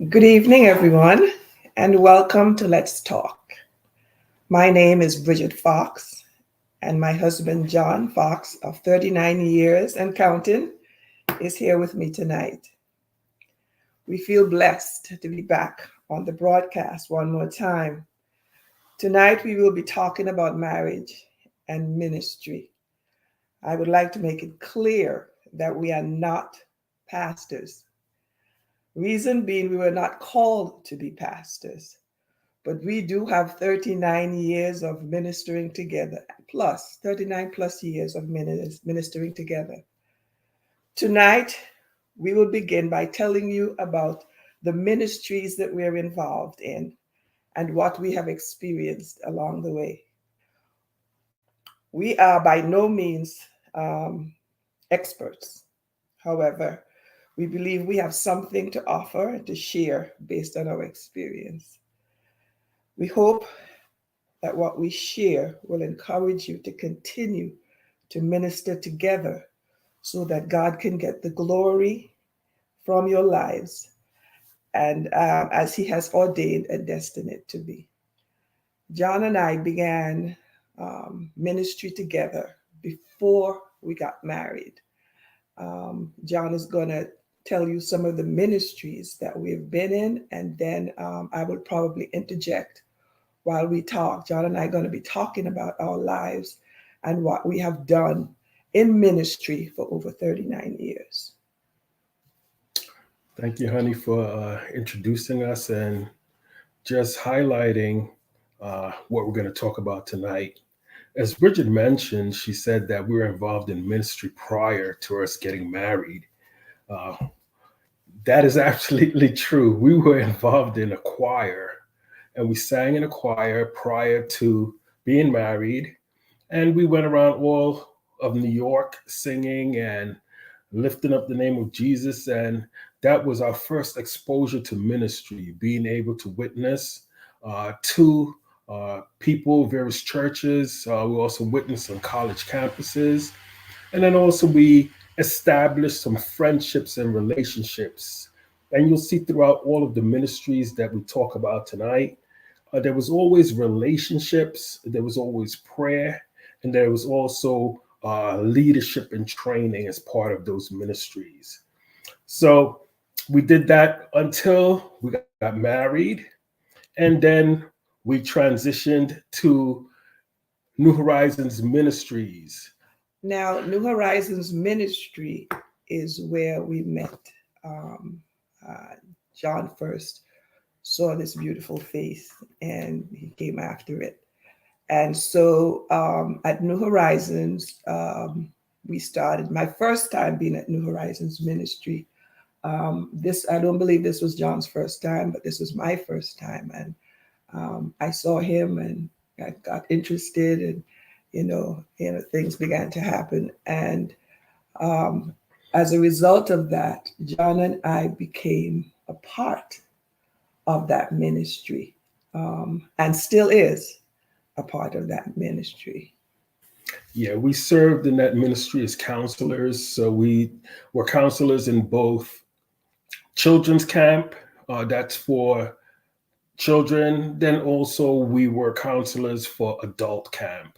Good evening, everyone, and welcome to Let's Talk. My name is Bridget Fox, and my husband, John Fox, of 39 years and counting, is here with me tonight. We feel blessed to be back on the broadcast one more time. Tonight, we will be talking about marriage and ministry. I would like to make it clear that we are not pastors. Reason being, we were not called to be pastors. But we do have 39 years of ministering together, plus 39 plus years of ministering together. Tonight, we will begin by telling you about the ministries that we're involved in and what we have experienced along the way. We are by no means experts. However, we believe we have something to offer and to share based on our experience. We hope that what we share will encourage you to continue to minister together so that God can get the glory from your lives and as He has ordained and destined it to be. John and I began ministry together before we got married. John is going to tell you some of the ministries that we've been in, and then I will probably interject while we talk. John and I are going to be talking about our lives and what we have done in ministry for over 39 years. Thank you, honey, for introducing us and just highlighting what we're going to talk about tonight. As Bridget mentioned, she said that we were involved in ministry prior to us getting married. Uh, that is absolutely true. We were involved in a choir, and we sang in a choir prior to being married. And we went around all of New York singing and lifting up the name of Jesus. And that was our first exposure to ministry, being able to witness to people, various churches. We also witnessed on college campuses. And then also we established some friendships and relationships. And you'll see throughout all of the ministries that we talk about tonight, there was always relationships, there was always prayer, and there was also leadership and training as part of those ministries. So we did that until we got married, and then we transitioned to New Horizons Ministries. Now, New Horizons Ministry is where we met. Uh, John first saw this beautiful face and he came after it. And so at New Horizons, we started my first time being at New Horizons Ministry. I don't believe this was John's first time, but this was my first time. And I saw him and I got interested, and things began to happen. And as a result of that, John and I became a part of that ministry, and still is a part of that ministry. Yeah, we served in that ministry as counselors. So we were counselors in both children's camp, that's for children. Then also we were counselors for adult camp,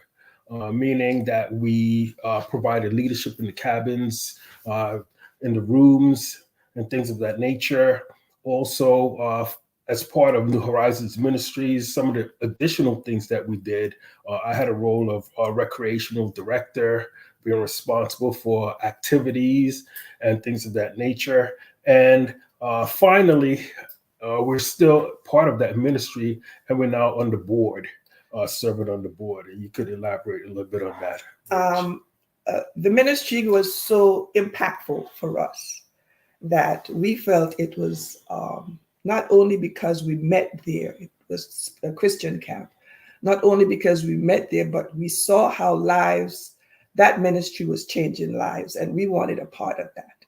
meaning that we provided leadership in the cabins, in the rooms, and things of that nature. Also, as part of New Horizons Ministries, some of the additional things that we did, I had a role of recreational director, being responsible for activities and things of that nature. And finally, we're still part of that ministry, and we're now on the board, serving on the board. And you could elaborate a little bit on that. The ministry was so impactful for us that we felt it was not only because we met there, it was a Christian camp, not only because we met there, but we saw how that ministry was changing lives, and we wanted a part of that.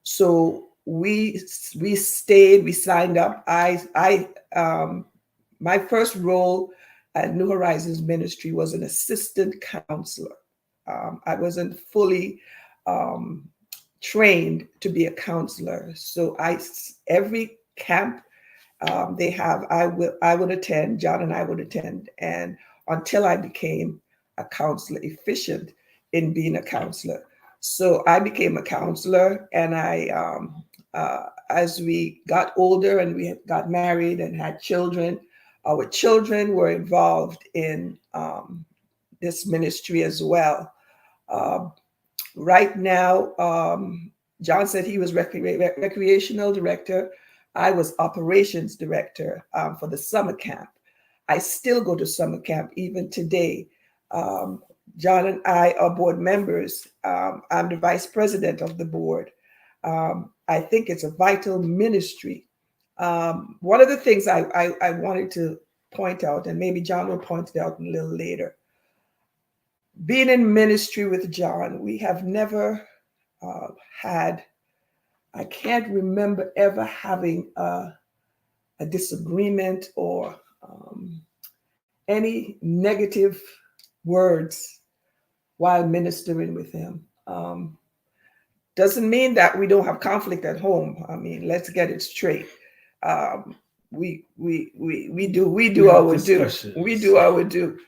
So we stayed, we signed up. My first role at New Horizons Ministry was an assistant counselor. I wasn't fully trained to be a counselor. So every camp I would attend, John and I would attend, and until I became a counselor, efficient in being a counselor. So I became a counselor, and as we got older and we got married and had children, our children were involved in this ministry as well. Um, right now, John said he was recreational director. I was operations director for the summer camp. I still go to summer camp even today. Um, John and I are board members. I'm the vice president of the board. I think it's a vital ministry. One of the things I wanted to point out, and maybe John will point it out a little later, being in ministry with John, we have never uh, had, I can't remember ever having a disagreement or any negative words while ministering with him. Doesn't mean that we don't have conflict at home. I mean, let's get it straight. Um, we do our do. We do our do.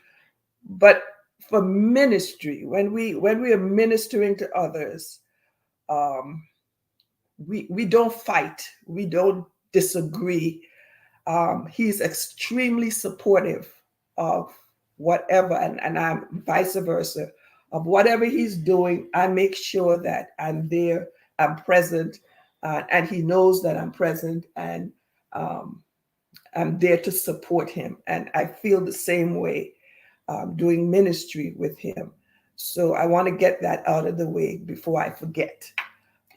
But for ministry, when we are ministering to others, um, we don't fight. We don't disagree. He's extremely supportive of whatever, and I'm vice versa, of whatever he's doing. I make sure that I'm there, I'm present, and he knows that I'm present, and um, I'm there to support him. And I feel the same way doing ministry with him. So I want to get that out of the way before I forget.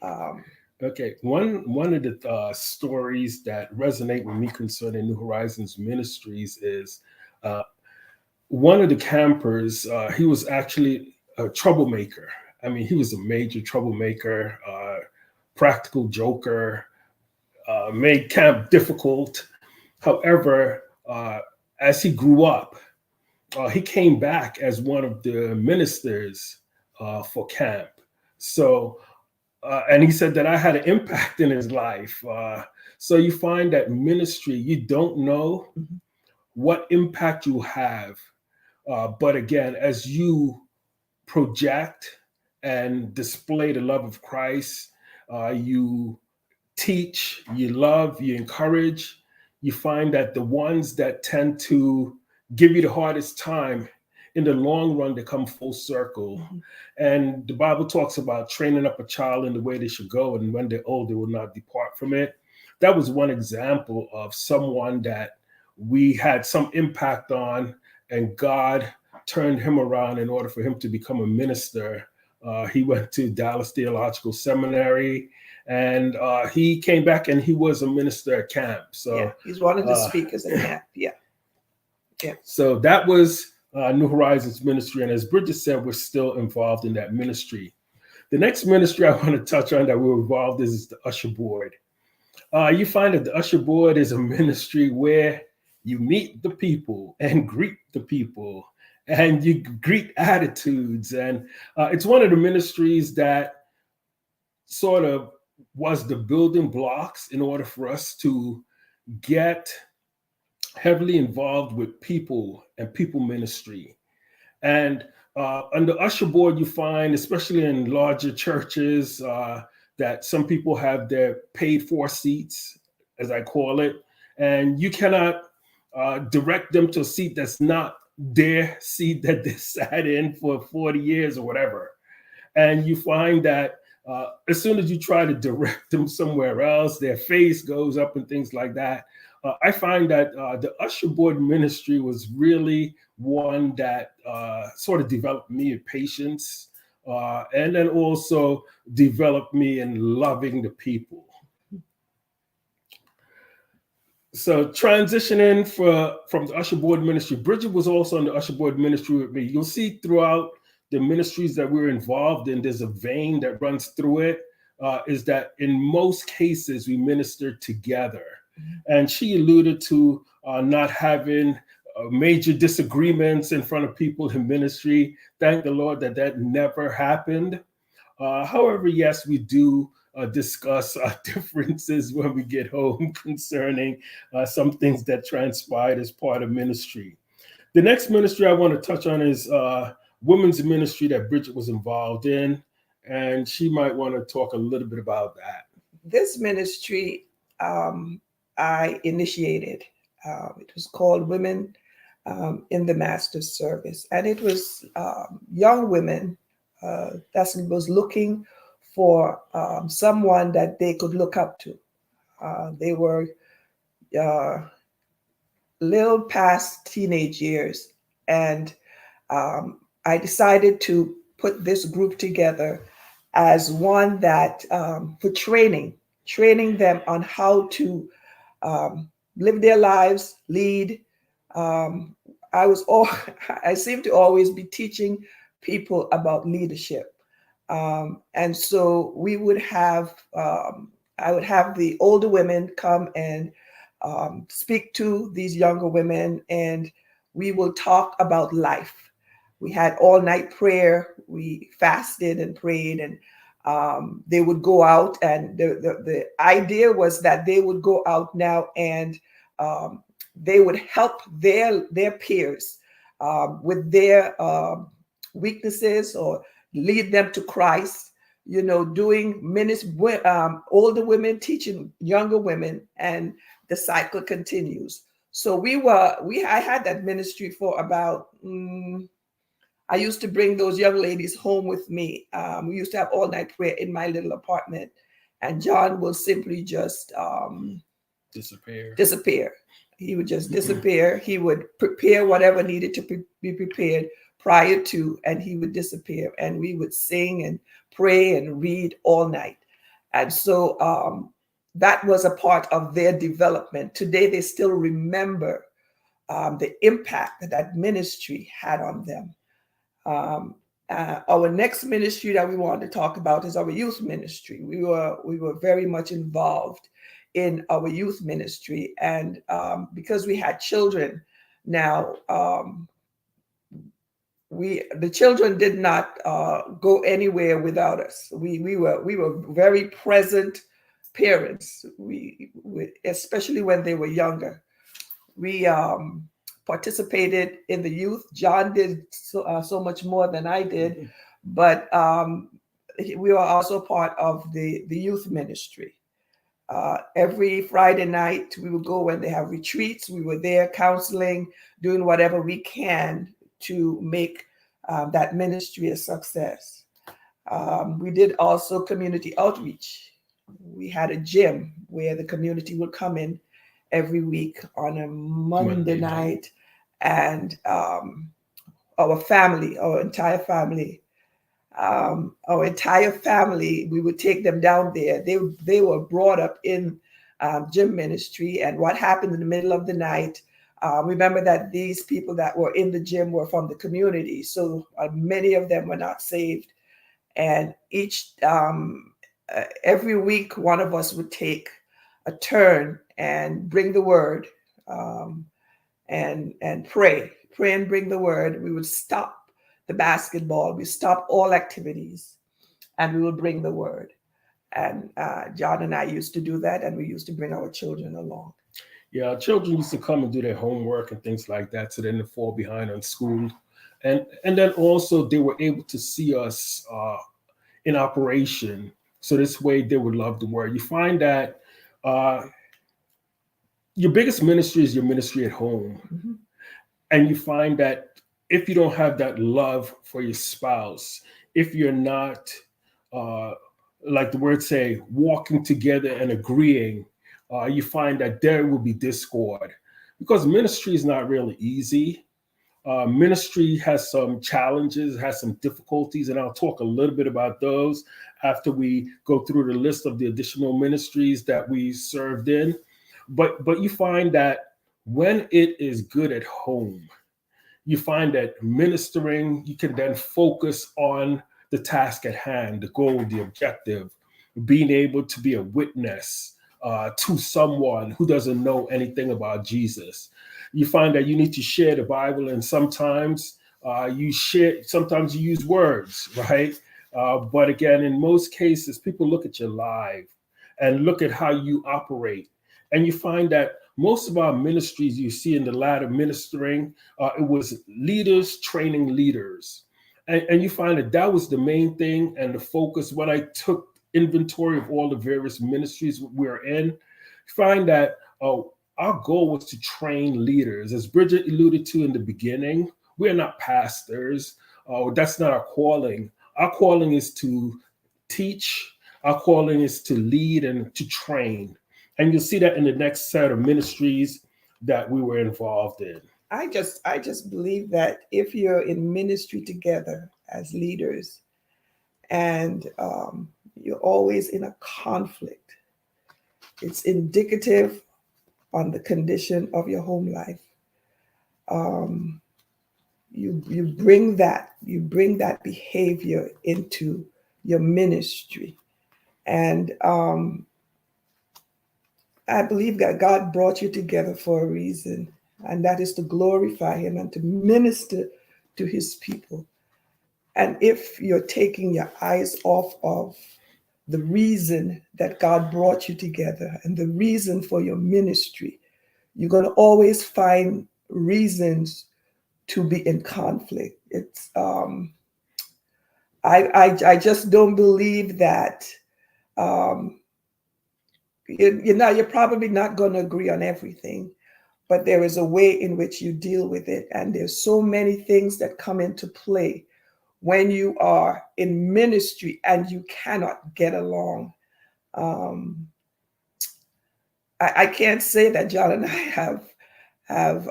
Um, Okay, one of the stories that resonate with me concerning New Horizons Ministries is uh, one of the campers. He was actually a troublemaker. I mean, he was a major troublemaker, practical joker, made camp difficult. However, as he grew up, he came back as one of the ministers for camp. So and he said that I had an impact in his life. So you find that ministry, you don't know what impact you have. But again, as you project and display the love of Christ, you teach, you love, you encourage, you find that the ones that tend to give you the hardest time, in the long run, they come full circle. Mm-hmm. And the Bible talks about training up a child in the way they should go, and when they're old, they will not depart from it. That was one example of someone that we had some impact on, and God turned him around in order for him to become a minister. He went to Dallas Theological Seminary, and he came back and he was a minister at camp. So yeah, he's one of the speakers at camp. Yeah. So that was New Horizons Ministry. And as Bridget said, we're still involved in that ministry. The next ministry I want to touch on that we're involved in is the Usher Board. You find that the Usher Board is a ministry where you meet the people and greet the people, and you greet attitudes. And it's one of the ministries that sort of was the building blocks in order for us to get heavily involved with people and people ministry. And on the usher board, you find, especially in larger churches, that some people have their paid for seats, as I call it, and you cannot direct them to a seat that's not their seat that they sat in for 40 years or whatever. And you find that as soon as you try to direct them somewhere else, their face goes up and things like that. I find that the usher board ministry was really one that sort of developed me in patience, and then also developed me in loving the people. So transitioning from the usher board ministry, Bridget was also in the usher board ministry with me. You'll see throughout the ministries that we're involved in, there's a vein that runs through it, is that in most cases we minister together. And she alluded to not having major disagreements in front of people in ministry. Thank the Lord that never happened. However, yes, we do discuss our differences when we get home concerning some things that transpired as part of ministry. The next ministry I want to touch on is women's ministry that Bridget was involved in, and she might want to talk a little bit about that. This ministry I initiated. It was called Women in the Master's Service, and it was young women that was looking for someone that they could look up to. They were little past teenage years, and I decided to put this group together as one that for training them on how to live their lives, lead. Um, I was all I seem to always be teaching people about leadership, and so we would have I would have the older women come and speak to these younger women, and we will talk about life. We had all night prayer. We fasted and prayed, and they would go out. And the idea was that they would go out now, and they would help their peers with their weaknesses, or lead them to Christ. You know, doing ministry, older women teaching younger women, and the cycle continues. So I had that ministry for about. I used to bring those young ladies home with me. We used to have all night prayer in my little apartment, and John will simply just disappear. He would just disappear. He would prepare whatever needed to be prepared prior to, and he would disappear. And we would sing and pray and read all night. And so that was a part of their development. Today, they still remember the impact that that ministry had on them. Our next ministry that we want to talk about is our youth ministry. We were very much involved in our youth ministry, and because we had children now, the children did not go anywhere without us. We were very present parents. We especially when they were younger. We participated in the youth. John did so much more than I did, but we were also part of the youth ministry. Every Friday night, we would go when they have retreats. We were there counseling, doing whatever we can to make that ministry a success. We did also community outreach. We had a gym where the community would come in every week on a Monday night, and our entire family, we would take them down there. They were brought up in gym ministry, and what happened in the middle of the night, remember that these people that were in the gym were from the community, so many of them were not saved. And every week, one of us would take a turn and bring the word, and pray and bring the word. We would stop the basketball, we stop all activities, and we would bring the word. And John and I used to do that, and we used to bring our children along. Yeah, children used to come and do their homework and things like that, so they didn't fall behind on school. And then also they were able to see us in operation. So this way they would love the word. You find that your biggest ministry is your ministry at home. Mm-hmm. And you find that if you don't have that love for your spouse, if you're not, like the words say, walking together and agreeing, you find that there will be discord, because ministry is not really easy. Ministry has some challenges, has some difficulties, and I'll talk a little bit about those after we go through the list of the additional ministries that we served in. But you find that when it is good at home, you find that ministering, you can then focus on the task at hand, the goal, the objective, being able to be a witness to someone who doesn't know anything about Jesus. You find that you need to share the Bible, and sometimes you use words, right? But again, in most cases, people look at your life and look at how you operate. And you find that most of our ministries you see in the ladder ministering, it was leaders training leaders. And you find that that was the main thing and the focus. When I took inventory of all the various ministries we're in, you find that our goal was to train leaders. As Bridget alluded to in the beginning, we're not pastors. That's not our calling. Our calling is to teach. Our calling is to lead and to train. And you'll see that in the next set of ministries that we were involved in. I just believe that if you're in ministry together as leaders and you're always in a conflict, it's indicative on the condition of your home life. You bring that behavior into your ministry, and I believe that God brought you together for a reason, and that is to glorify Him and to minister to His people. And if you're taking your eyes off of the reason that God brought you together and the reason for your ministry, you're going to always find reasons to be in conflict. It's I just don't believe that you're probably not going to agree on everything, but there is a way in which you deal with it, and there's so many things that come into play when you are in ministry and you cannot get along. I can't say that John and I have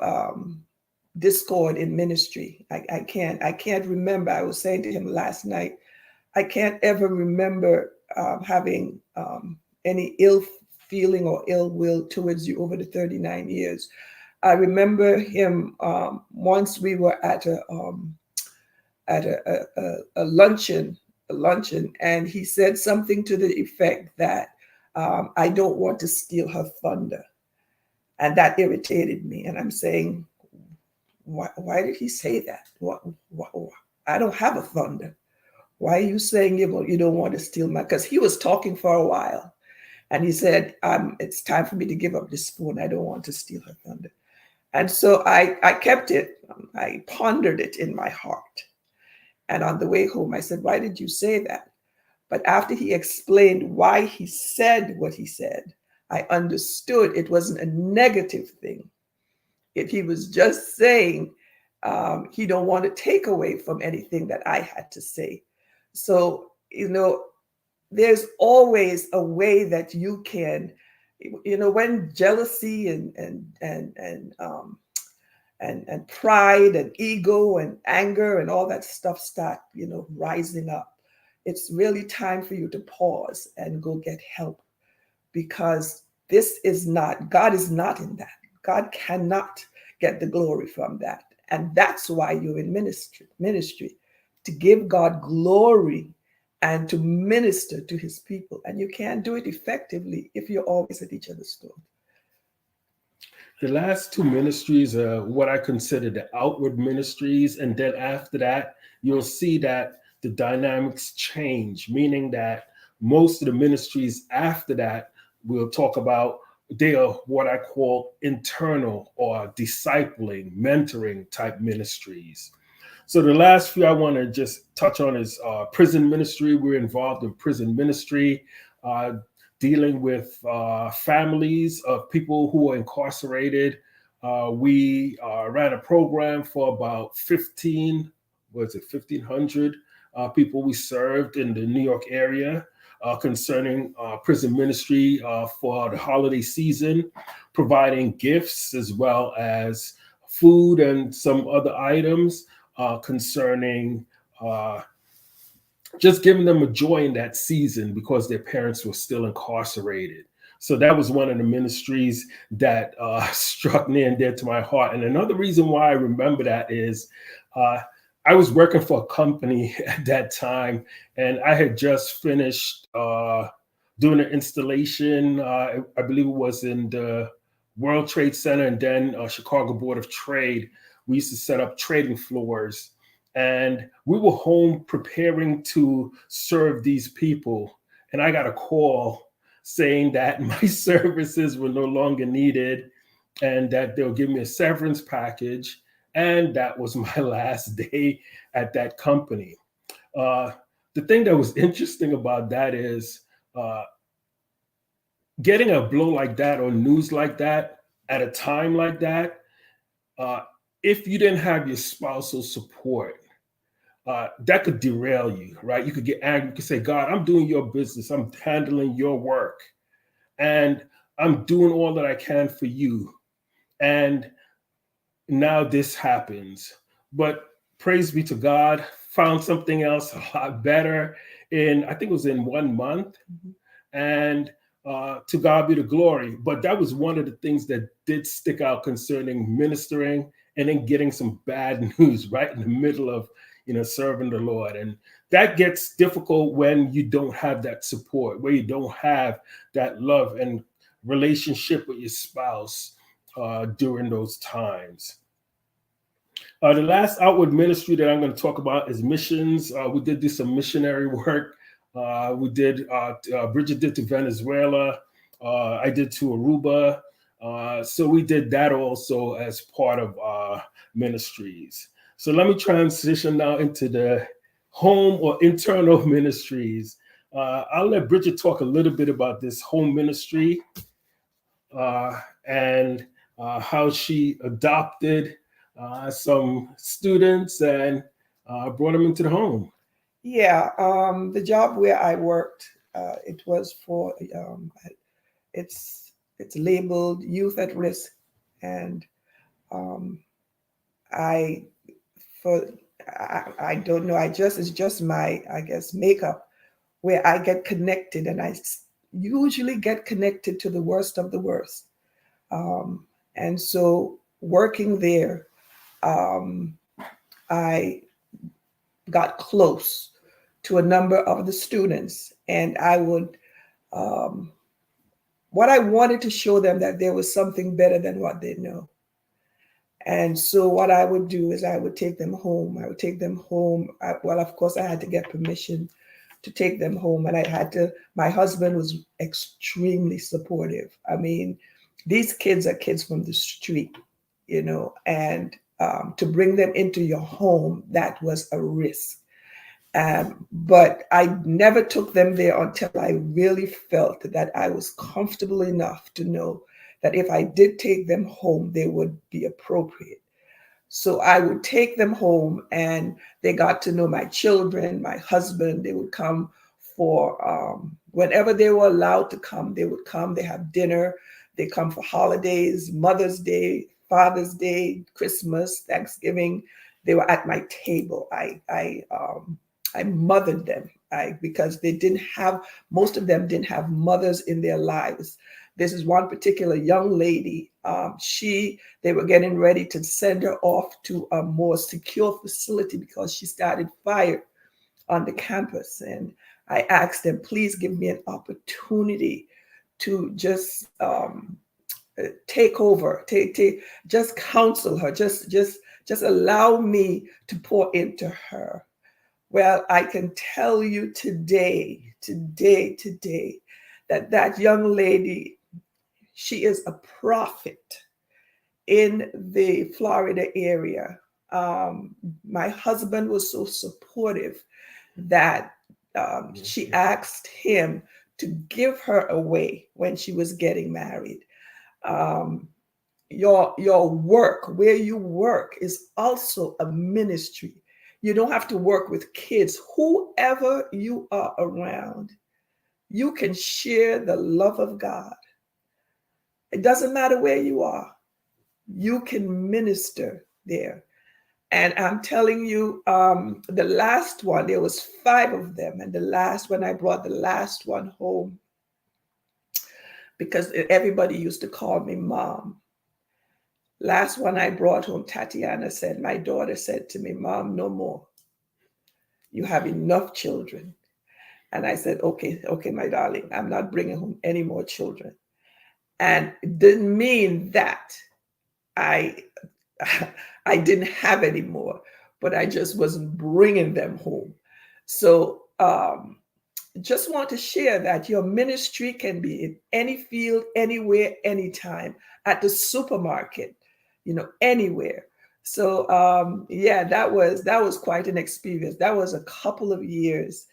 discord in ministry. I can't remember. I was saying to him last night, I can't ever remember having any ill feeling or ill will towards you over the 39 years. I remember him once we were at a luncheon, and he said something to the effect that I don't want to steal her thunder, and that irritated me. And I'm saying, why did he say that? What, I don't have a thunder. Why are you saying you don't want to steal my? Because he was talking for a while, and he said, it's time for me to give up this phone. I don't want to steal her thunder. And so I kept it. I pondered it in my heart. And on the way home, I said, why did you say that? But after he explained why he said what he said, I understood it wasn't a negative thing. If he was just saying he don't want to take away from anything that I had to say. So, there's always a way that you can, when jealousy and pride and ego and anger and all that stuff start, rising up, it's really time for you to pause and go get help, because God is not in that. God cannot get the glory from that. And that's why you're in ministry, to give God glory and to minister to His people. And you can't do it effectively if you're always at each other's throat. The last two ministries are what I consider the outward ministries. And then after that, you'll see that the dynamics change, meaning that most of the ministries after that, we'll talk about, they are what I call internal or discipling, mentoring type ministries. So the last few I want to just touch on is prison ministry. We're involved in prison ministry, dealing with families of people who are incarcerated. We ran a program for about 1,500 people we served in the New York area concerning prison ministry for the holiday season, providing gifts as well as food and some other items concerning just giving them a joy in that season because their parents were still incarcerated. So that was one of the ministries that struck near and dear to my heart. And another reason why I remember that is I was working for a company at that time, and I had just finished doing an installation. I believe it was in the World Trade Center and then Chicago Board of Trade. We used to set up trading floors. And we were home preparing to serve these people. And I got a call saying that my services were no longer needed and that they'll give me a severance package. And that was my last day at that company. Uh, the thing that was interesting about that is uh, getting a blow like that or news like that at a time like that, uh, if you didn't have your spousal support, that could derail you, right? You could get angry. You could say, God, I'm doing your business. I'm handling your work. And I'm doing all that I can for you. And now this happens. But praise be to God, found something else a lot better in, I think it was in 1 month. And to God be the glory. But that was one of the things that did stick out concerning ministering and then getting some bad news right in the middle of, serving the Lord. And that gets difficult when you don't have that support, where you don't have that love and relationship with your spouse during those times. The last outward ministry that I'm going to talk about is missions. We did do some missionary work. Bridget did to Venezuela. I did to Aruba. So we did that also as part of ministries. So let me transition now into the home or internal ministries. I'll let Bridget talk a little bit about this home ministry and how she adopted some students and brought them into the home. Yeah, the job where I worked, it was for it's labeled youth at risk, and um, I for I don't know. It's just my, I guess, makeup, where I get connected, and usually get connected to the worst of the worst. Um, and so working there, um, I got close to a number of the students, and I would, um, what I wanted to show them that there was something better than what they know. And so what I would do is I would take them home. I would take them home. Well, of course, I had to get permission to take them home. And my husband was extremely supportive. I mean, these kids are kids from the street, and to bring them into your home, that was a risk. But I never took them there until I really felt that I was comfortable enough to know that if I did take them home, they would be appropriate. So I would take them home, and they got to know my children, my husband. They would come for whenever they were allowed to come, they would come. They have dinner. They come for holidays, Mother's Day, Father's Day, Christmas, Thanksgiving. They were at my table. I mothered them because most of them didn't have mothers in their lives. This is one particular young lady. They were getting ready to send her off to a more secure facility because she started fire on the campus. And I asked them, please give me an opportunity to just take over, just counsel her, just allow me to pour into her. Well, I can tell you today, that young lady, she is a prophet in the Florida area. My husband was so supportive that she asked him to give her away when she was getting married. Your work, where you work, is also a ministry. You don't have to work with kids. Whoever you are around, you can share the love of God. It doesn't matter where you are. You can minister there. And I'm telling you, the last one, there was 5 of them. And the last one, I brought the last one home because everybody used to call me mom. Last one I brought home, Tatiana said, my daughter said to me, Mom, no more. You have enough children. And I said, okay, my darling, I'm not bringing home any more children. And it didn't mean that I didn't have any more. but I just wasn't bringing them home. So just want to share that your ministry can be in any field, anywhere, anytime, at the supermarket, anywhere. So yeah, that was quite an experience. That was a couple of years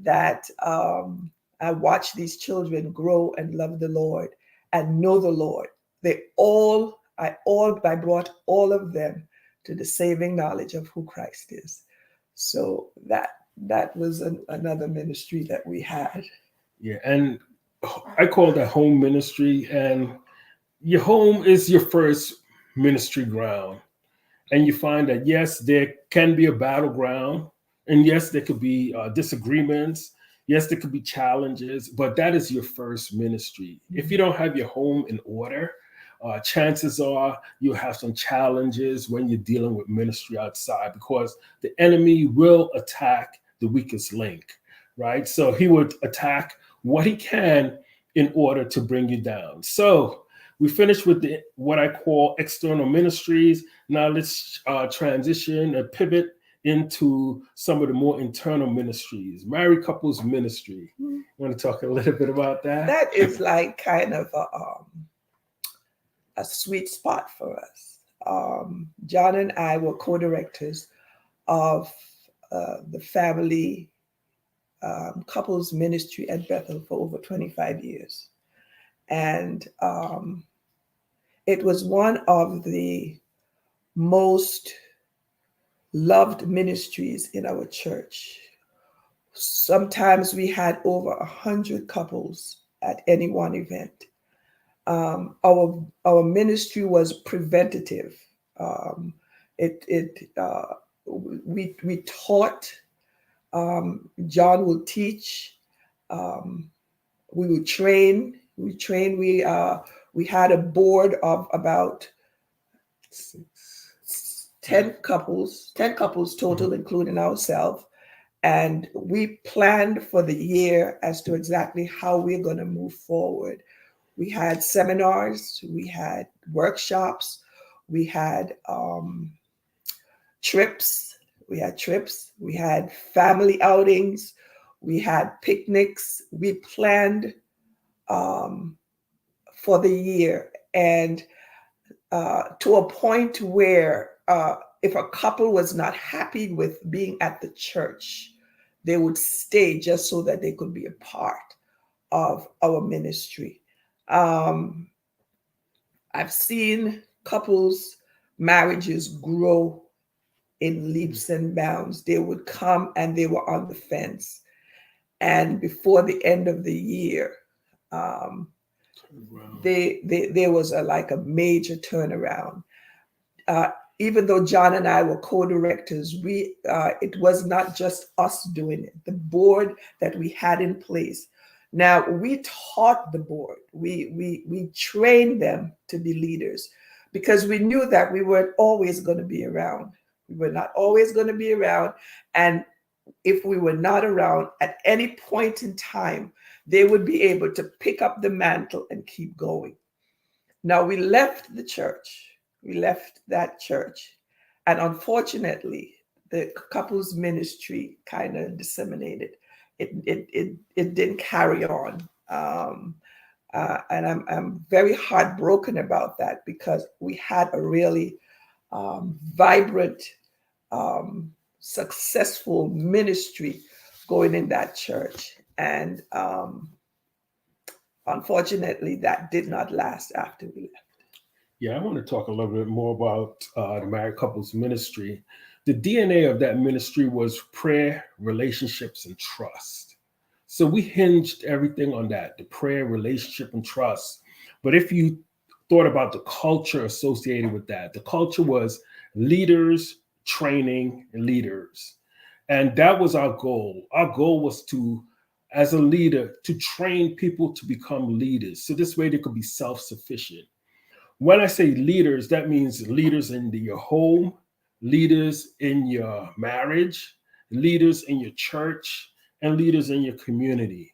that I watched these children grow and love the Lord and know the Lord. I brought all of them to the saving knowledge of who Christ is. So that was another ministry that we had. Yeah, and I call that home ministry, and your home is your first ministry ground. And you find that, yes, there can be a battleground, and yes, there could be disagreements. Yes, there could be challenges, but that is your first ministry. If you don't have your home in order, chances are you'll have some challenges when you're dealing with ministry outside, because the enemy will attack the weakest link, right? So he would attack what he can in order to bring you down. So we finished with what I call external ministries. Now let's transition and pivot into some of the more internal ministries. Married couples ministry. You want to talk a little bit about that? That is like kind of a sweet spot for us. John and I were co-directors of the family couples ministry at Bethel for over 25 years. And it was one of the most loved ministries in our church. Sometimes we had over 100 couples at any one event. Our ministry was preventative. We taught. John will teach. We would train. We had a board of about 10 couples total, including ourselves. And we planned for the year as to exactly how we're going to move forward. We had seminars, we had workshops, we had trips, we had family outings, we had picnics. We planned for the year, and to a point where if a couple was not happy with being at the church, they would stay just so that they could be a part of our ministry. I've seen couples' marriages grow in leaps and bounds. They would come and they were on the fence. And before the end of the year, there was like a major turnaround. Even though John and I were co-directors, it was not just us doing it. The board that we had in place. Now, we taught the board. We trained them to be leaders, because we knew that we weren't always going to be around. We were not always going to be around. And if we were not around at any point in time, they would be able to pick up the mantle and keep going. Now, we left the church. We left that church. And unfortunately, the couples ministry kind of disseminated. It didn't carry on. And I'm very heartbroken about that, because we had a really vibrant, successful ministry going in that church. And unfortunately, that did not last after we left. Yeah, I want to talk a little bit more about the married couples ministry. The DNA of that ministry was prayer, relationships, and trust. So we hinged everything on that, the prayer, relationship, and trust. But if you thought about the culture associated with that, the culture was leaders training leaders. And that was our goal. Our goal was to, as a leader, to train people to become leaders. So this way they could be self-sufficient. When I say leaders, that means leaders in your home, leaders in your marriage, leaders in your church, and leaders in your community.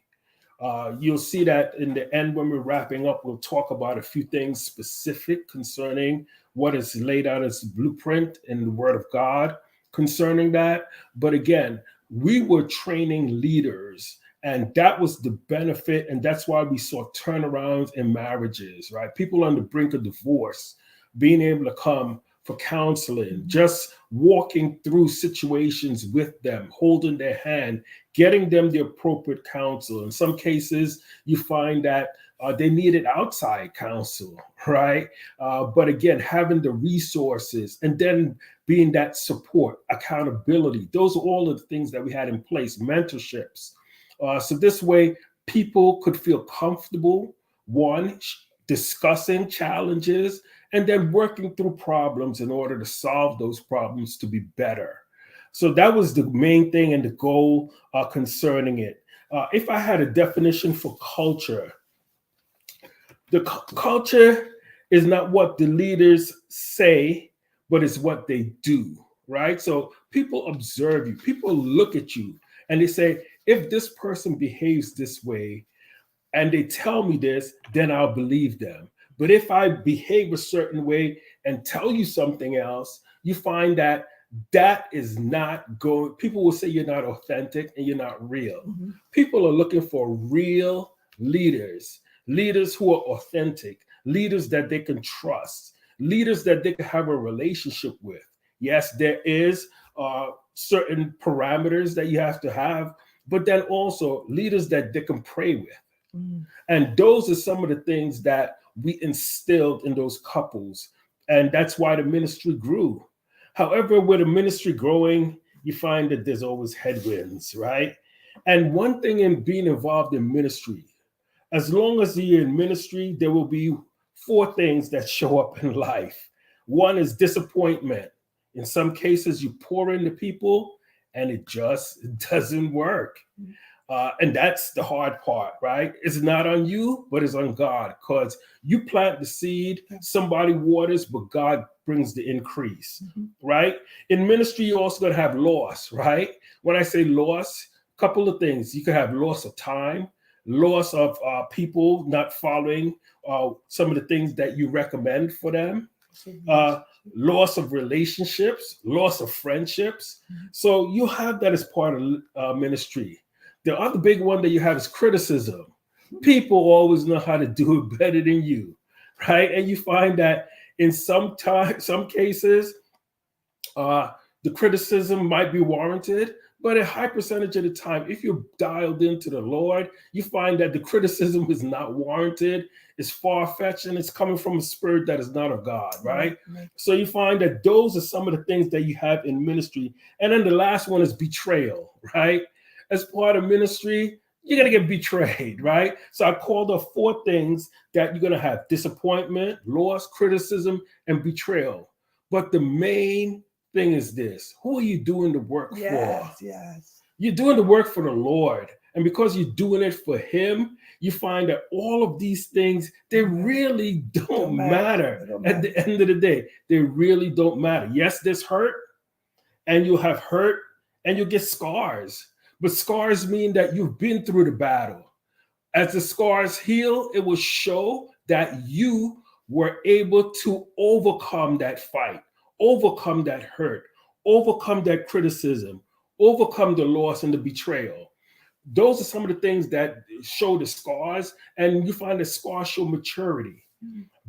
You'll see that in the end when we're wrapping up, we'll talk about a few things specific concerning what is laid out as blueprint in the Word of God concerning that. But again, we were training leaders, and that was the benefit. And that's why we saw turnarounds in marriages, right? People on the brink of divorce being able to come for counseling, just walking through situations with them, holding their hand, getting them the appropriate counsel. In some cases, you find that they needed outside counsel, right? But again, having the resources and then being that support, accountability, those are all of the things that we had in place, mentorships. So this way, people could feel comfortable, one, discussing challenges, and then working through problems in order to solve those problems to be better. So that was the main thing and the goal concerning it. If I had a definition for culture, the culture is not what the leaders say, but it's what they do, right? So people observe you, people look at you, and they say, if this person behaves this way and they tell me this, then I'll believe them. But if I behave a certain way and tell you something else, you find that that is not going, people will say you're not authentic and you're not real. Mm-hmm. People are looking for real leaders, leaders who are authentic, leaders that they can trust, leaders that they can have a relationship with. Yes, there is certain parameters that you have to have, but then also leaders that they can pray with. Mm-hmm. And those are some of the things that we instilled in those couples. And that's why the ministry grew. However, with the ministry growing, you find that there's always headwinds, right? And one thing in being involved in ministry, as long as you're in ministry, there will be 4 things that show up in life. One is disappointment. In some cases, you pour into people and it just doesn't work. And that's the hard part, right? It's not on you, but it's on God, because you plant the seed, somebody waters, but God brings the increase, right? In ministry, you also going to have loss, right? When I say loss, a couple of things. You could have loss of time, loss of people not following some of the things that you recommend for them, loss of relationships, loss of friendships. So you have that as part of ministry. The other big one that you have is criticism. People always know how to do it better than you, right? And you find that in some cases, the criticism might be warranted, but a high percentage of the time, if you're dialed into the Lord, you find that the criticism is not warranted, it's far-fetched, and it's coming from a spirit that is not of God, right? So you find that those are some of the things that you have in ministry. And then the last one is betrayal, right? As part of ministry, you're going to get betrayed, right? So I called the 4 things that you're going to have: disappointment, loss, criticism, and betrayal. But the main thing is this: who are you doing the work for? Yes. You're doing the work for the Lord. And because you're doing it for Him, you find that all of these things, they really don't matter. At the end of the day, they really don't matter. Yes, there's hurt, and you'll have hurt, and you'll get scars. But scars mean that you've been through the battle. As the scars heal, it will show that you were able to overcome that fight, overcome that hurt, overcome that criticism, overcome the loss and the betrayal. Those are some of the things that show the scars, and you find that scars show maturity,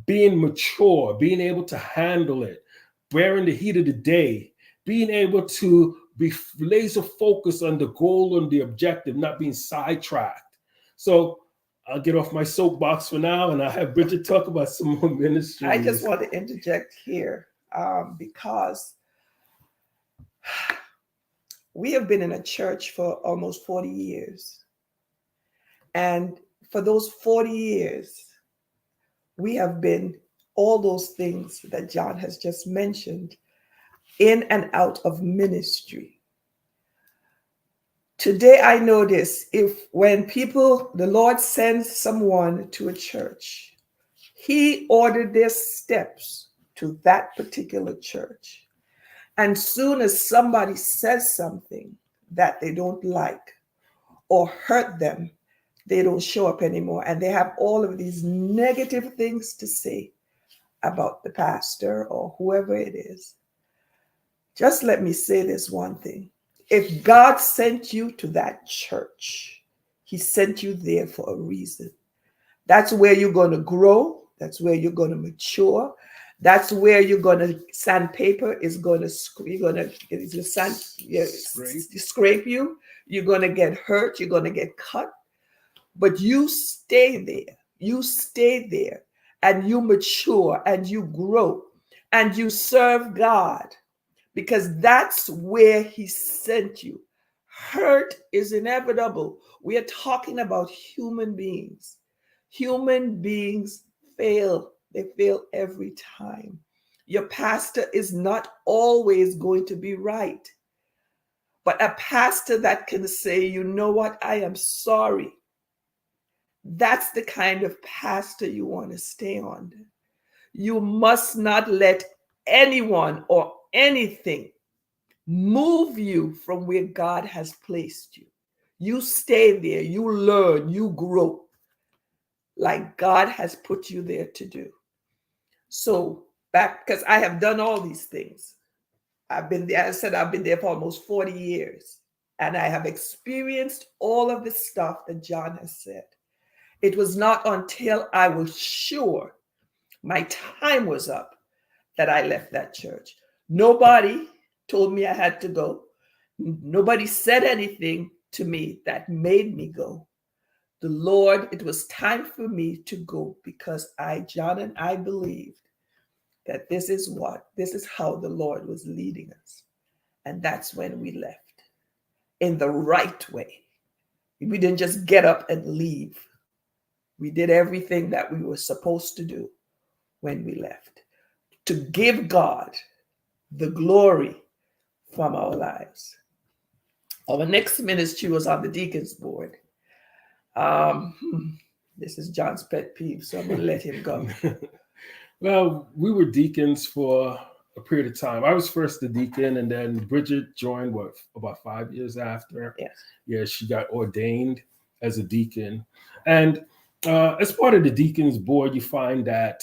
being mature, being able to handle it, bearing the heat of the day, being able to be laser focused on the goal and the objective, not being sidetracked. So I'll get off my soapbox for now, and I'll have Bridget talk about some more ministries. I just want to interject here because we have been in a church for almost 40 years. And for those 40 years, we have been all those things that John has just mentioned, in and out of ministry. Today, I know this: when the Lord sends someone to a church, He ordered their steps to that particular church. And soon as somebody says something that they don't like or hurt them, they don't show up anymore. And they have all of these negative things to say about the pastor or whoever it is. Just let me say this one thing. If God sent you to that church, he sent you there for a reason. That's where you're going to grow. That's where you're going to mature. That's where you're going to sandpaper is going to scrape you. You're going to get hurt. You're going to get cut. But you stay there. You stay there and you mature and you grow and you serve God because that's where he sent you. Hurt is inevitable. We are talking about human beings. Human beings fail. They fail every time. Your pastor is not always going to be right. But a pastor that can say, you know what, I am sorry. That's the kind of pastor you want to stay under. You must not let anyone or anything move you from where God has placed you. You stay there, you learn, you grow like God has put you there to do. So back, because I have done all these things. I've been there, I said I've been there for almost 40 years. And I have experienced all of the stuff that John has said. It was not until I was sure my time was up that I left that church. Nobody told me I had to go. Nobody said anything to me that made me go. The Lord, it was time for me to go because John and I believed that this is how the Lord was leading us. And that's when we left in the right way. We didn't just get up and leave. We did everything that we were supposed to do when we left, to give God the glory from our lives. Our next ministry was on the Deacon's board. This is John's pet peeve, so I'm going to let him go. Well, we were deacons for a period of time. I was first the deacon, and then Bridget joined, about 5 years after? Yes. Yeah, she got ordained as a deacon. And as part of the deacon's board, you find that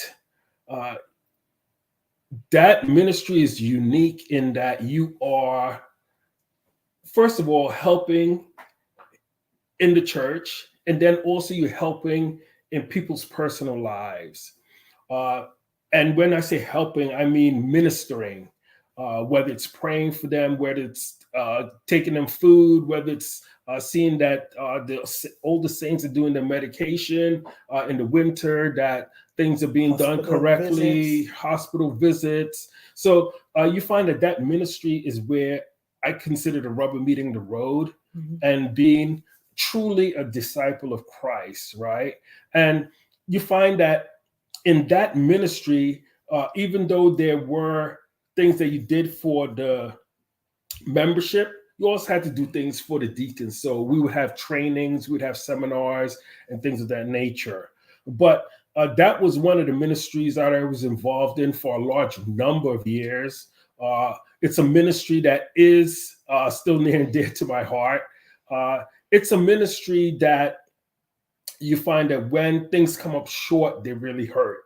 that ministry is unique in that you are, first of all, helping in the church, and then also you're helping in people's personal lives. And when I say helping, I mean ministering, whether it's praying for them, whether it's taking them food, whether it's seeing that the older saints are doing their medication in the winter, that things are being done correctly, hospital visits. So you find that ministry is where I consider the rubber meeting the road, and being truly a disciple of Christ, right? And you find that in that ministry, even though there were things that you did for the membership, you also had to do things for the deacons. So we would have trainings, we'd have seminars and things of that nature. But that was one of the ministries that I was involved in for a large number of years. It's a ministry that is still near and dear to my heart. It's a ministry that you find that when things come up short, they really hurt.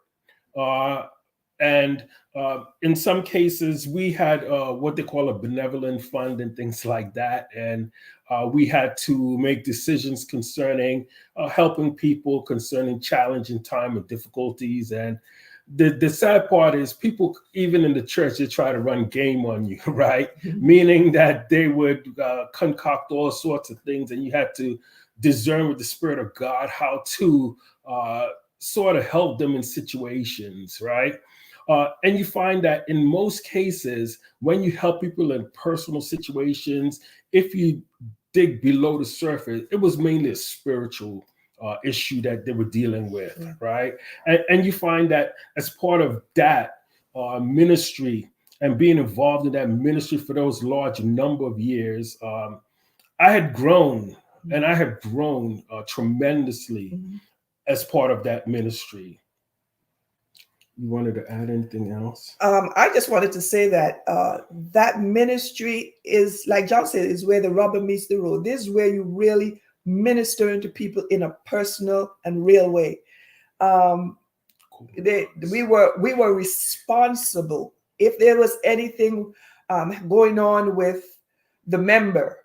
And in some cases, we had what they call a benevolent fund and things like that. And we had to make decisions concerning helping people, concerning challenging time and difficulties. And the sad part is people, even in the church, they try to run game on you, right? Meaning that they would concoct all sorts of things, and you had to discern with the Spirit of God how to sort of help them in situations, right? And you find that in most cases, when you help people in personal situations, if you dig below the surface, it was mainly a spiritual issue that they were dealing with, right? And you find that as part of that ministry and being involved in that ministry for those large number of years, I had grown, and I have grown tremendously as part of that ministry. You wanted to add anything else? I just wanted to say that that ministry is, like John said, is where the rubber meets the road. This is where you really minister to people in a personal and real way. We were responsible. If there was anything going on with the member.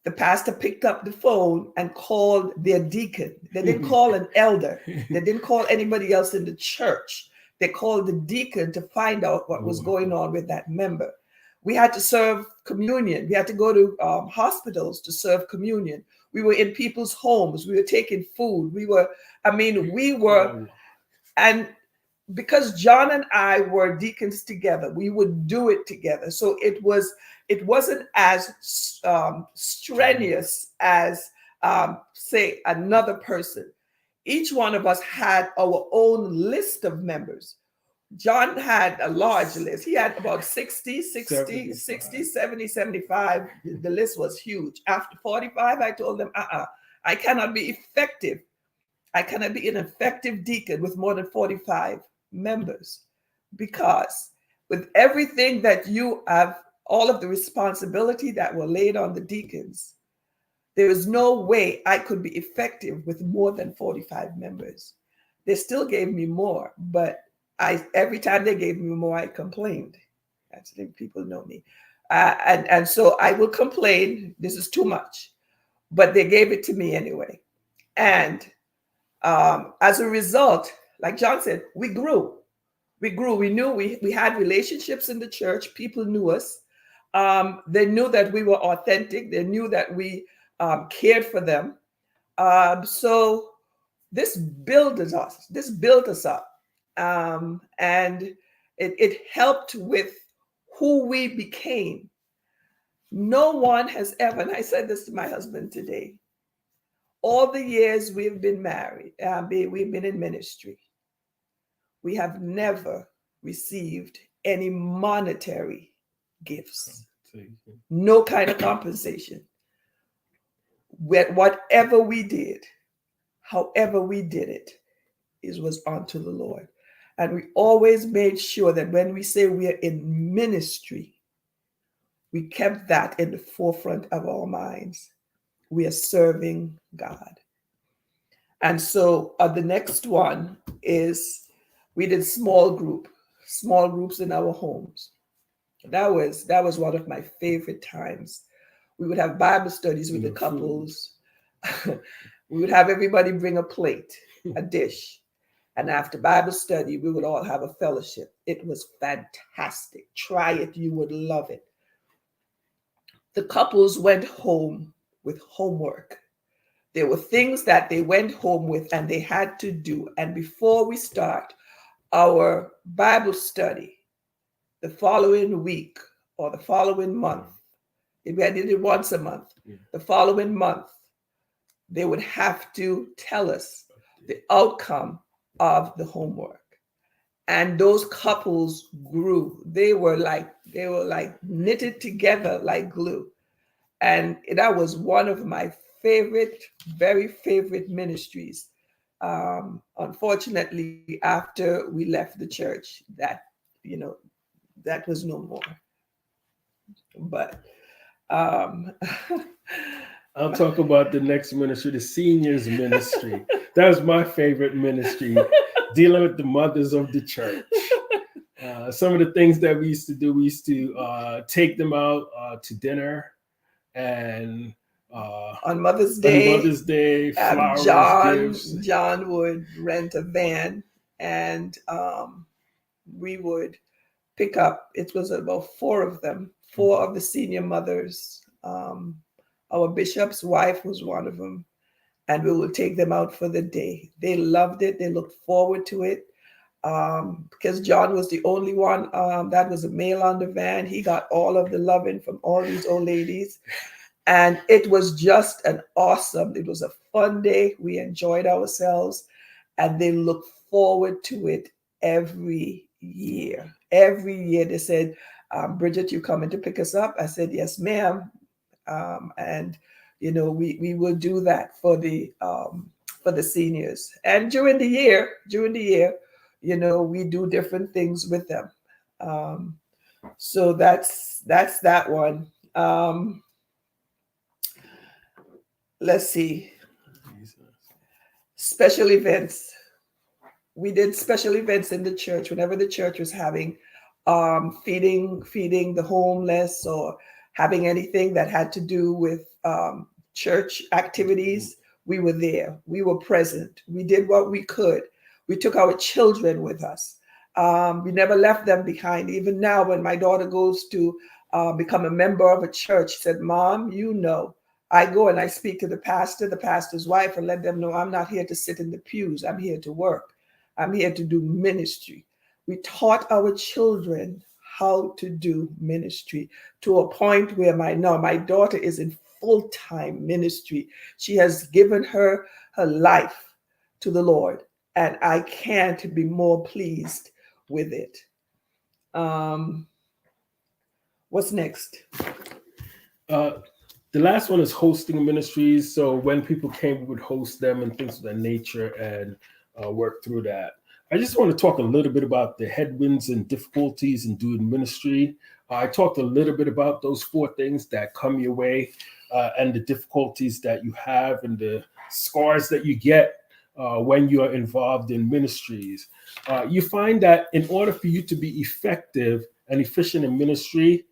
The pastor picked up the phone and called their deacon. They didn't call an elder. They didn't call anybody else in the church. They called the deacon to find out what was going on with that member. We had to serve communion. We had to go to hospitals to serve communion. We were in people's homes. We were taking food. We were, and because John and I were deacons together, we would do it together. So it wasn't as strenuous as say another person. Each one of us had our own list of members. John had a large list. He had about 60, 70, 75. The list was huge. After 45, I told them, I cannot be effective. I cannot be an effective deacon with more than 45 members, because with everything that you have, all of the responsibility that were laid on the deacons, there is no way I could be effective with more than 45 members. They still gave me more, but every time they gave me more, I complained. That's the thing, people know me. And so I would complain, this is too much, but they gave it to me anyway. And as a result, like John said, we grew. We knew we had relationships in the church. People knew us. They knew that we were authentic. They knew that we cared for them. So this built us up. And it helped with who we became. No one has ever, and I said this to my husband today, all the years we've been married, we've been in ministry, we have never received any monetary gifts, no kind of compensation. Whatever we did, however we did it, was unto the Lord. And we always made sure that when we say we are in ministry, we kept that in the forefront of our minds. We are serving God. And so the next one is we did small groups in our homes. That was one of my favorite times. We would have Bible studies with the couples. We would have everybody bring a plate, a dish. And after Bible study, we would all have a fellowship. It was fantastic. Try it. You would love it. The couples went home with homework. There were things that they went home with and they had to do. And before we start our Bible study, the following week or the following month, if we did it once a month, the following month, they would have to tell us the outcome of the homework. And those couples grew. They were like knitted together like glue. And that was one of my very favorite ministries. Unfortunately, after we left the church, that was no more. But I'll talk about the next ministry, the seniors ministry. That was my favorite ministry, dealing with the mothers of the church. Some of the things that we used to do, we used to take them out to dinner, and on Mother's Day, flowers, gifts. John would rent a van, and we would pick up. It was about four of the senior mothers. Our bishop's wife was one of them, and we would take them out for the day. They loved it. They looked forward to it. Because John was the only one that was a male on the van. He got all of the loving from all these old ladies. And it was just it was a fun day. We enjoyed ourselves, and they look forward to it every year. Every year they said, Bridget, you coming to pick us up? I said, yes, ma'am. And we will do that for the seniors. And during the year, we do different things with them. So that's that one. Let's see. Special events. We did special events in the church whenever the church was having feeding the homeless or having anything that had to do with church activities. We were there. We were present. We did what we could. We took our children with us. We never left them behind. Even now, when my daughter goes to become a member of a church, she said, "Mom, you know, I go and I speak to the pastor, the pastor's wife, and let them know I'm not here to sit in the pews. I'm here to work. I'm here to do ministry." We taught our children how to do ministry to a point where my daughter is in full-time ministry. She has given her life to the Lord, and I can't be more pleased with it. What's next? The last one is hosting ministries. So when people came, we would host them and things of that nature and work through that. I just want to talk a little bit about the headwinds and difficulties in doing ministry. I talked a little bit about those 4 things that come your way and the difficulties that you have and the scars that you get when you are involved in ministries. You find that in order for you to be effective and efficient in ministry,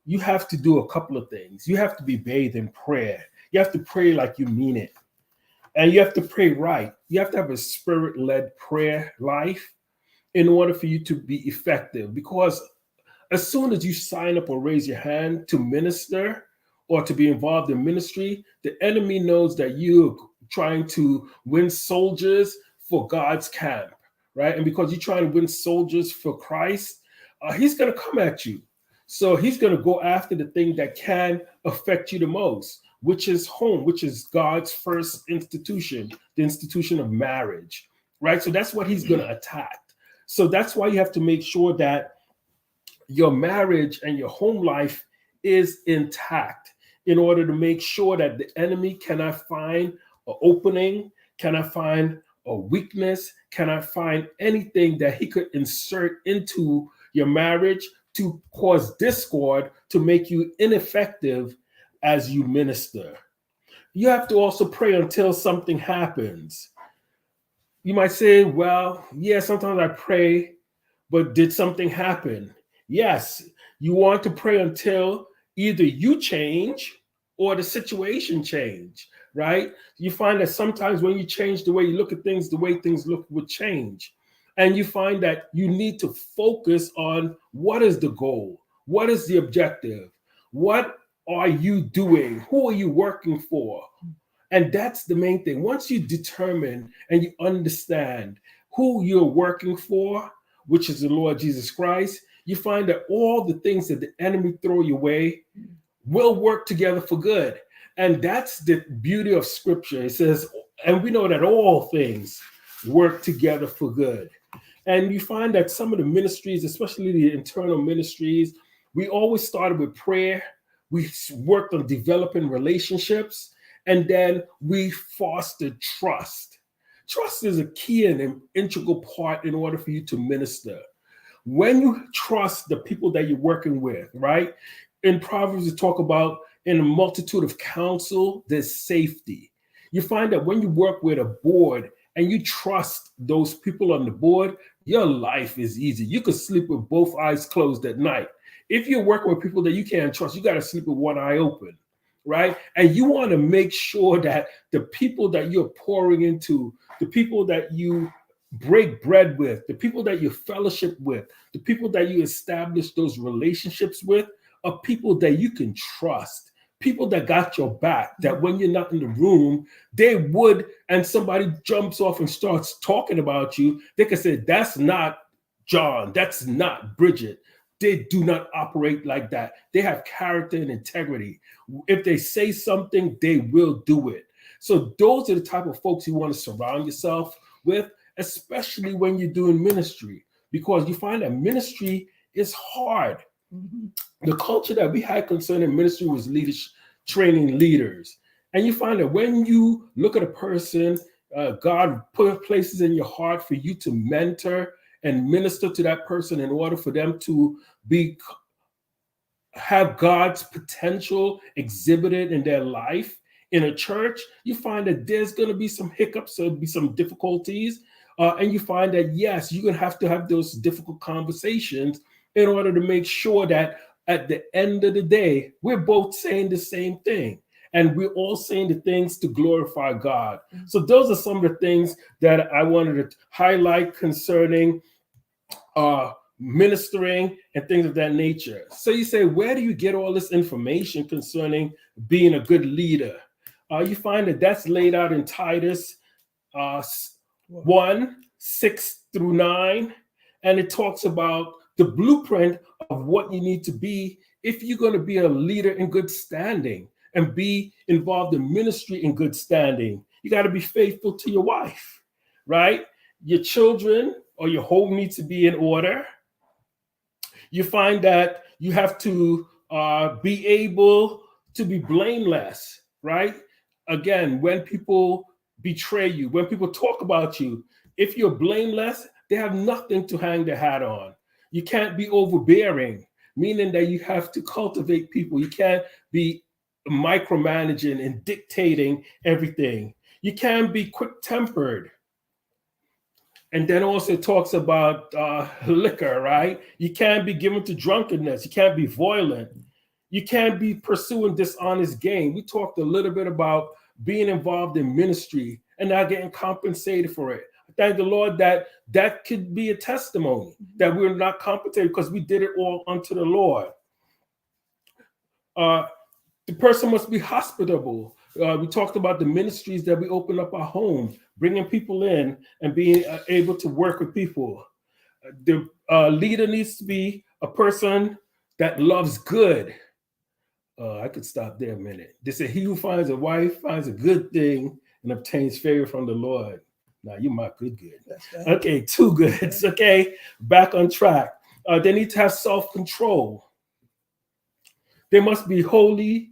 you have to do a couple of things. You have to be bathed in prayer. You have to pray like you mean it. And you have to pray right. You have to have a spirit-led prayer life in order for you to be effective. Because as soon as you sign up or raise your hand to minister or to be involved in ministry, the enemy knows that you're trying to win soldiers for God's camp, right? And because you're trying to win soldiers for Christ, he's going to come at you. So he's going to go after the thing that can affect you the most, which is home, which is God's first institution, the institution of marriage, right? So that's what he's going to attack. So that's why you have to make sure that your marriage and your home life is intact in order to make sure that the enemy cannot find an opening, cannot find a weakness, cannot find anything that he could insert into your marriage to cause discord, to make you ineffective as you minister. You have to also pray until something happens. You might say, well, yeah, sometimes I pray, but did something happen? Yes, you want to pray until either you change or the situation change, right? You find that sometimes when you change the way you look at things, the way things look would change. And you find that you need to focus on what is the goal? What is the objective? What are you doing? Who are you working for? And that's the main thing. Once you determine and you understand who you're working for, which is the Lord Jesus Christ, you find that all the things that the enemy throw your way will work together for good. And that's the beauty of Scripture. It says, and we know that all things work together for good. And you find that some of the ministries, especially the internal ministries, we always started with prayer. We worked on developing relationships, and then we fostered trust. Trust is a key and an integral part in order for you to minister. When you trust the people that you're working with, right? In Proverbs, we talk about in a multitude of counsel, there's safety. You find that when you work with a board and you trust those people on the board, your life is easy. You could sleep with both eyes closed at night. If you're working with people that you can't trust, you got to sleep with one eye open, right? And you want to make sure that the people that you're pouring into, the people that you break bread with, the people that you fellowship with, the people that you establish those relationships with are people that you can trust, people that got your back, that when you're not in the room, they would, and somebody jumps off and starts talking about you, they can say, that's not John, that's not Bridget. They do not operate like that. They have character and integrity. If they say something, they will do it. So those are the type of folks you want to surround yourself with, especially when you're doing ministry, because you find that ministry is hard. Mm-hmm. The culture that we had concerning ministry was leadership, training leaders. And you find that when you look at a person, God put places in your heart for you to mentor and minister to that person in order for them to have God's potential exhibited in their life in a church. You find that there's going to be some hiccups, there'll be some difficulties. And you find that, yes, you're going to have those difficult conversations in order to make sure that at the end of the day, we're both saying the same thing. And we're all saying the things to glorify God. So those are some of the things that I wanted to highlight concerning ministering and things of that nature. So you say, where do you get all this information concerning being a good leader? You find that that's laid out in Titus 1:6-9, and it talks about the blueprint of what you need to be if you're going to be a leader in good standing and be involved in ministry in good standing. You got to be faithful to your wife, right? Your children or your home needs to be in order. You find that you have to be able to be blameless, right? Again, when people betray you, when people talk about you, if you're blameless, they have nothing to hang their hat on. You can't be overbearing, meaning that you have to cultivate people. You can't be micromanaging and dictating everything. You can't be quick-tempered. And then also talks about liquor, right? You can't be given to drunkenness. You can't be violent. You can't be pursuing dishonest gain. We talked a little bit about being involved in ministry and not getting compensated for it. I thank the Lord that that could be a testimony that we're not compensated because we did it all unto the Lord. The person must be hospitable. We talked about the ministries that we open up our home, bringing people in and being able to work with people. The leader needs to be a person that loves good. I could stop there a minute. They say, he who finds a wife finds a good thing and obtains favor from the Lord. Now, you my good. That's right. Okay, two goods. Okay, back on track. They need to have self-control. They must be holy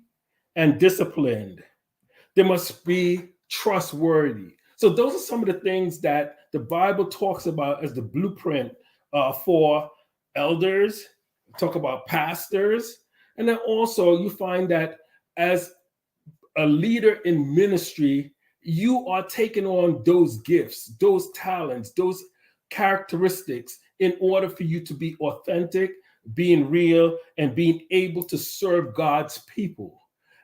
and disciplined. They must be trustworthy. So those are some of the things that the Bible talks about as the blueprint for elders. Talk about pastors. And then also you find that as a leader in ministry, you are taking on those gifts, those talents, those characteristics in order for you to be authentic, being real, and being able to serve God's people.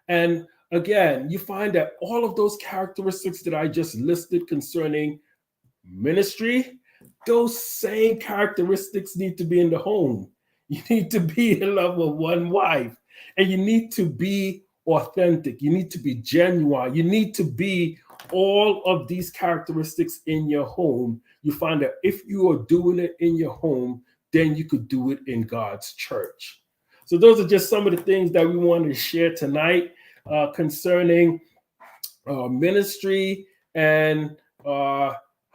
And again, you find that all of those characteristics that I just listed concerning ministry, those same characteristics need to be in the home. You need to be in love with one wife, and you need to be authentic. You need to be genuine. You need to be all of these characteristics in your home. You find that if you are doing it in your home, then you could do it in God's church. So those are just some of the things that we wanted to share tonight concerning ministry and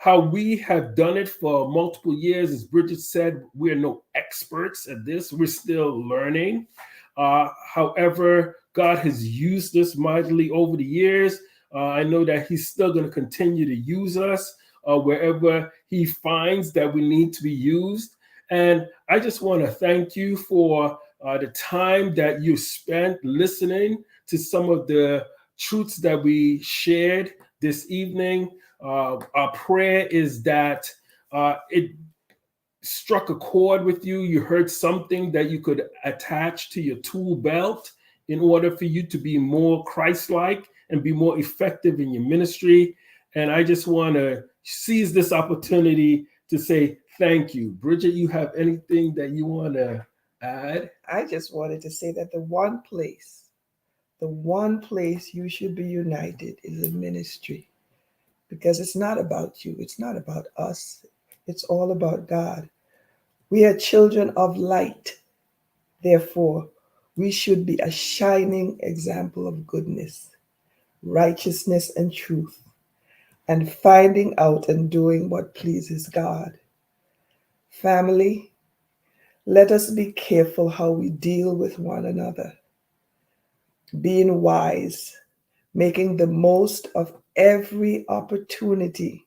how we have done it for multiple years. As Bridget said, we're no experts at this. We're still learning. However, God has used us mightily over the years. I know that he's still going to continue to use us wherever he finds that we need to be used. And I just want to thank you for the time that you spent listening to some of the truths that we shared this evening. Our prayer is that it struck a chord with you. You heard something that you could attach to your tool belt in order for you to be more Christ-like and be more effective in your ministry. And I just want to seize this opportunity to say thank you. Bridget, you have anything that you want to add? I just wanted to say that the one place you should be united is in ministry, because it's not about you. It's not about us. It's all about God. We are children of light. Therefore, we should be a shining example of goodness, righteousness, and truth, and finding out and doing what pleases God. Family, let us be careful how we deal with one another, being wise, making the most of every opportunity,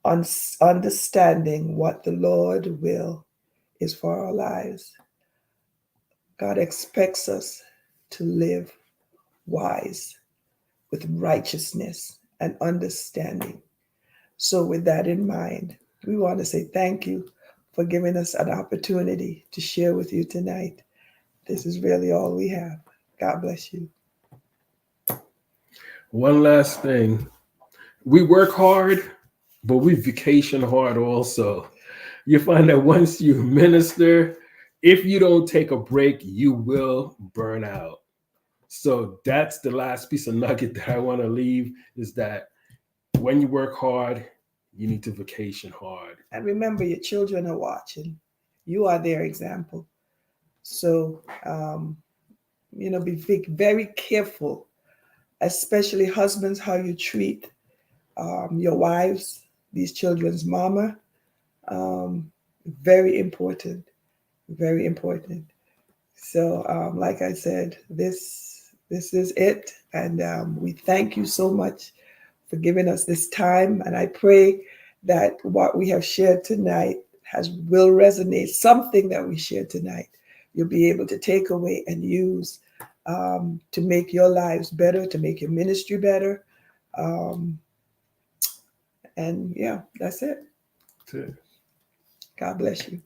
understanding what the Lord will is for our lives. God expects us to live wise with righteousness and understanding. So with that in mind, we want to say thank you for giving us an opportunity to share with you tonight. This is really all we have. God bless you. One last thing. We work hard, but we vacation hard also. You find that once you minister, if you don't take a break, you will burn out. So that's the last piece of nugget that I want to leave, is that when you work hard, you need to vacation hard. And remember, your children are watching. You are their example. So, be very careful, especially husbands, how you treat your wives, these children's mama. Um, Very important, very important. So, like I said, this is it, and we thank you so much for giving us this time. And I pray that what we have shared tonight will resonate. Something that we shared tonight, you'll be able to take away and use to make your lives better, to make your ministry better. Um, and yeah, that's it. To God bless you.